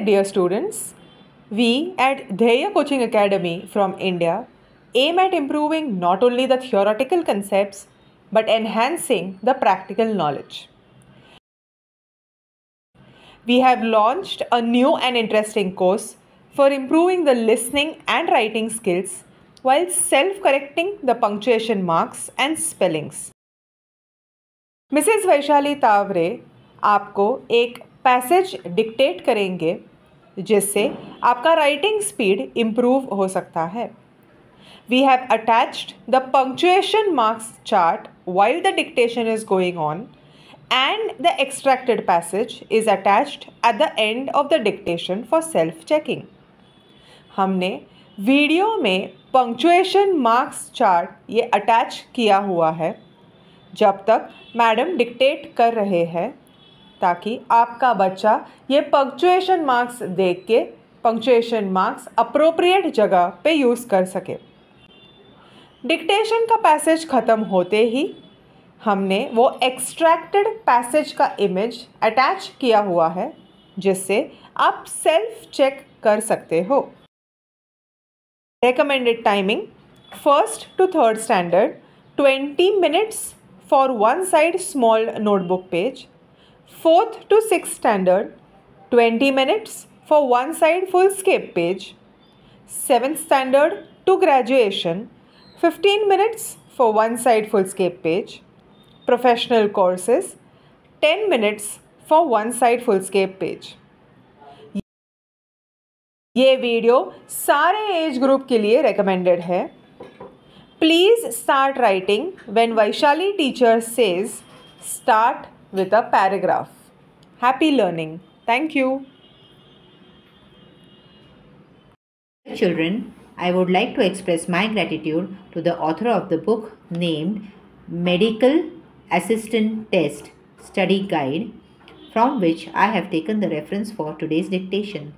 Dear students, we at Dheya Coaching Academy from India aim at improving not only the theoretical concepts but enhancing the practical knowledge. We have launched a new and interesting course for improving the listening and writing skills while self-correcting the punctuation marks and spellings. Mrs Vaishali Taware आपको एक passage dictate करेंगे जिससे आपका writing speed improve हो सकता है. We have attached the punctuation marks chart while the dictation is going on and the extracted passage is attached at the end of the dictation for self checking. हमने video में punctuation marks chart ये attach किया हुआ है जब तक madam dictate कर रहे हैं ताकि आपका बच्चा ये पंक्चुएशन मार्क्स देख के पंक्चुएशन मार्क्स अप्रोप्रिएट जगह पे यूज़ कर सके. डिक्टेशन का पैसेज ख़त्म होते ही हमने वो एक्सट्रैक्टेड पैसेज का इमेज अटैच किया हुआ है जिससे आप सेल्फ चेक कर सकते हो. Recommended timing 1st to 3rd standard 20 minutes for one side small notebook page. 4th to 6th standard 20 minutes for one side fullscape page. 7th standard to graduation 15 minutes for one side fullscape page. Professional courses 10 minutes for one side fullscape page. ये video सारे age group के लिए recommended है. Please start writing when Vaishali teacher says start with a paragraph. Happy learning. Thank you. Children, I would like to express my gratitude to the author of the book named Medical Assistant Test Study Guide, from which I have taken the reference for today's dictation.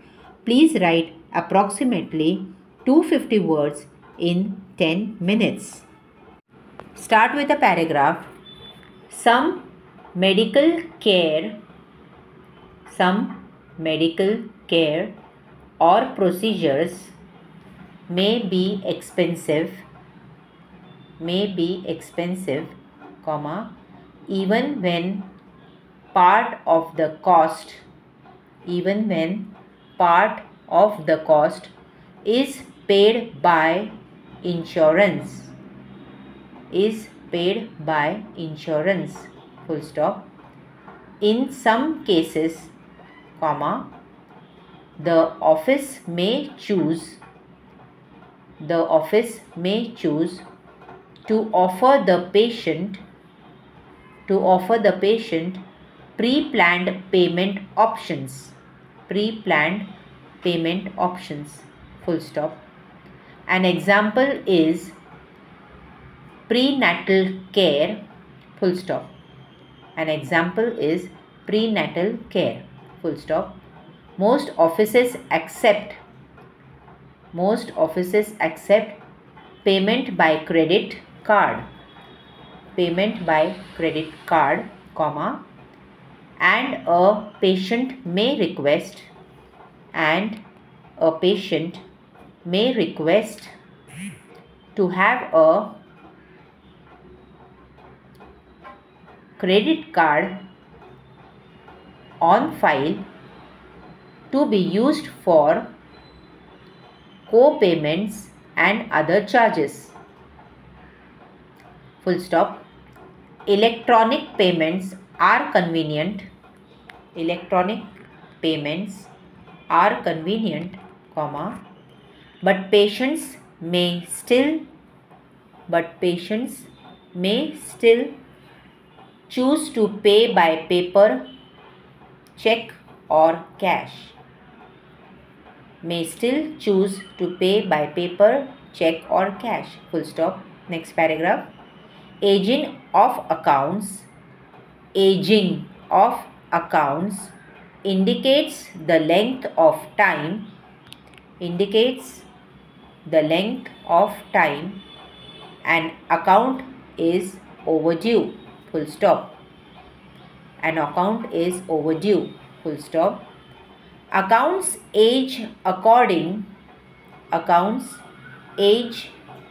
Please write approximately 250 words in 10 minutes. Start with a paragraph. Some medical care or procedures may be expensive, even when part of the cost is paid by insurance. Full stop. In some cases, the office may choose to offer the patient pre-planned payment options. Full stop. An example is prenatal care. Full stop. An example is prenatal care. Full stop. Most offices accept payment by credit card, and a patient may request to have a credit card on file to be used for co-payments and other charges. Full stop. Electronic payments are convenient, but patients may still choose to pay by paper, check or cash. Full stop. Next paragraph. Aging of accounts indicates the length of time an account is overdue. Full stop. Full stop. Accounts age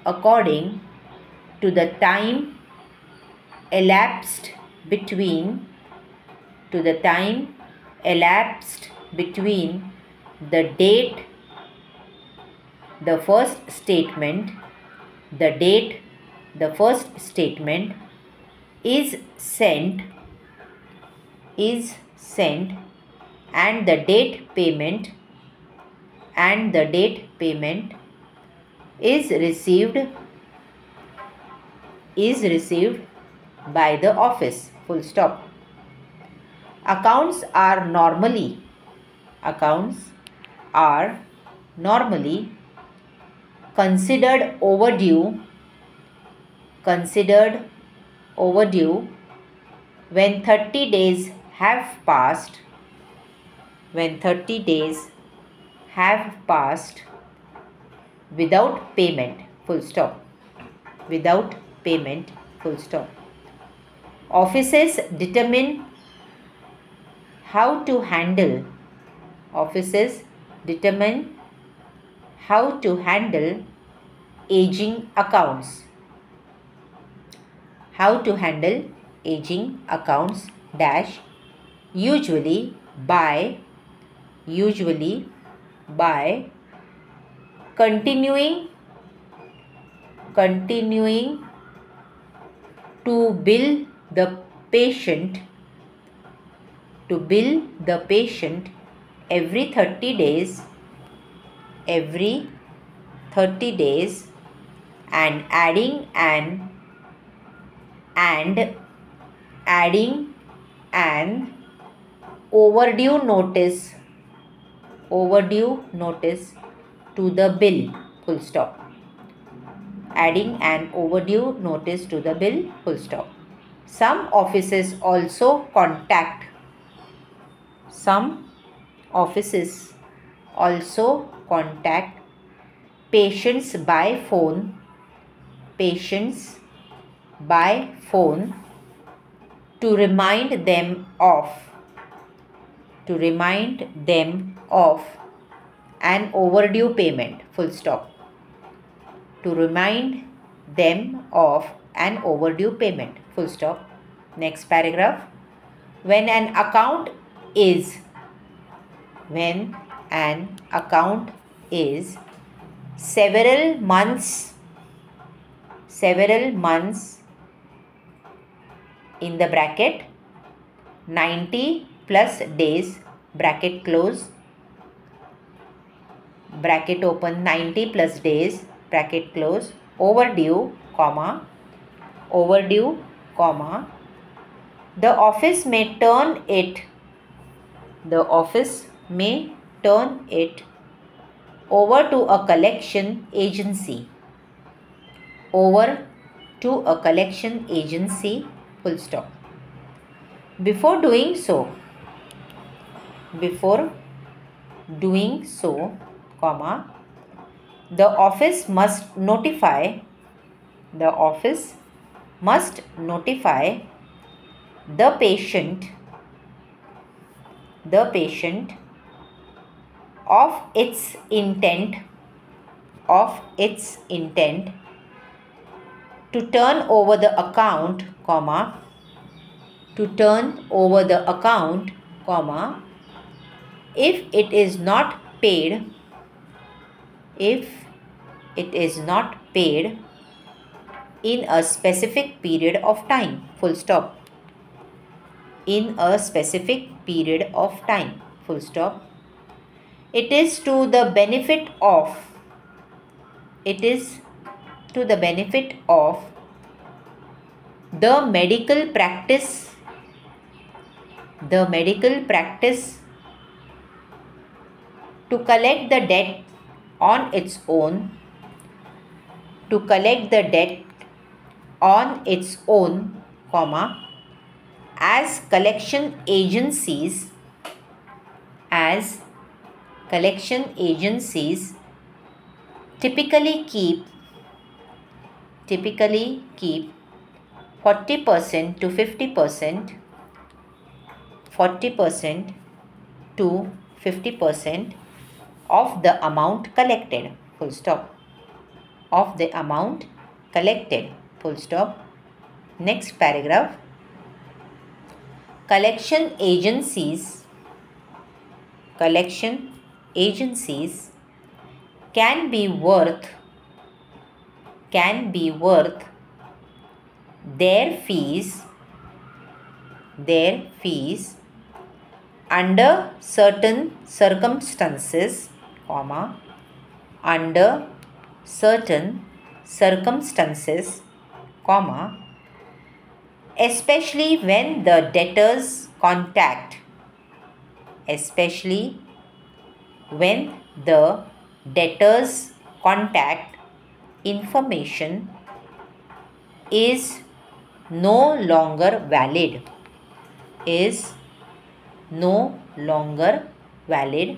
according to the time elapsed between the date the first statement is sent and the date payment is received by the office. Full stop. Accounts are normally considered overdue when 30 days have passed without payment. Full stop. Offices determine how to handle aging accounts. Dash usually by continuing to bill the patient every 30 days and adding an overdue notice to the bill. Full stop. Adding an overdue notice to the bill. Full stop. Some offices also contact patients by phone to remind them of an overdue payment. Full stop. To remind them of an overdue payment. Full stop. Next paragraph. When an account is several months in the bracket 90 plus days bracket close bracket open 90 plus days bracket close overdue comma the office may turn it over to a collection agency. Full stop. Before doing so, comma, the office must notify the patient of its intent to turn over the account, if it is not paid in a specific period of time. Full stop. In a specific period of time. Full stop. It is to the benefit of the medical practice to collect the debt on its own comma, as collection agencies typically keep 40% to 50% 50% of the amount collected, full stop. Of the amount collected, full stop. Next paragraph. Collection agencies can be worth their fees under certain circumstances, especially when the debtors contact information is no longer valid.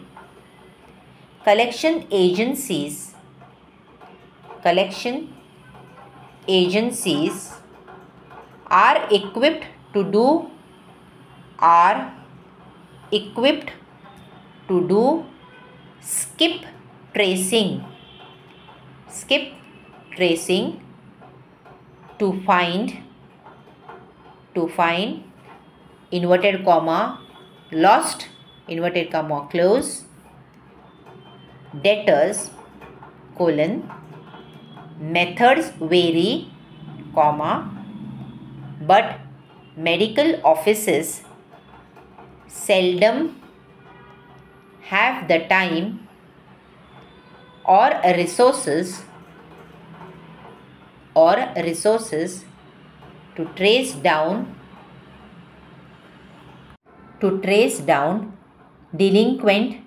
Collection agencies are equipped to do skip tracing to find inverted comma lost inverted comma close debtors methods vary but medical offices seldom have the time or resources to trace down delinquent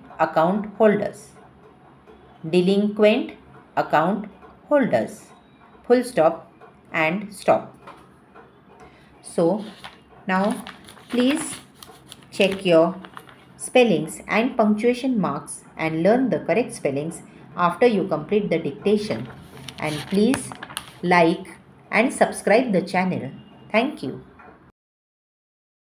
account holders, full stop and stop. So now please check your spellings and punctuation marks and learn the correct spellings after you complete the dictation, and please like and subscribe the channel. Thank you.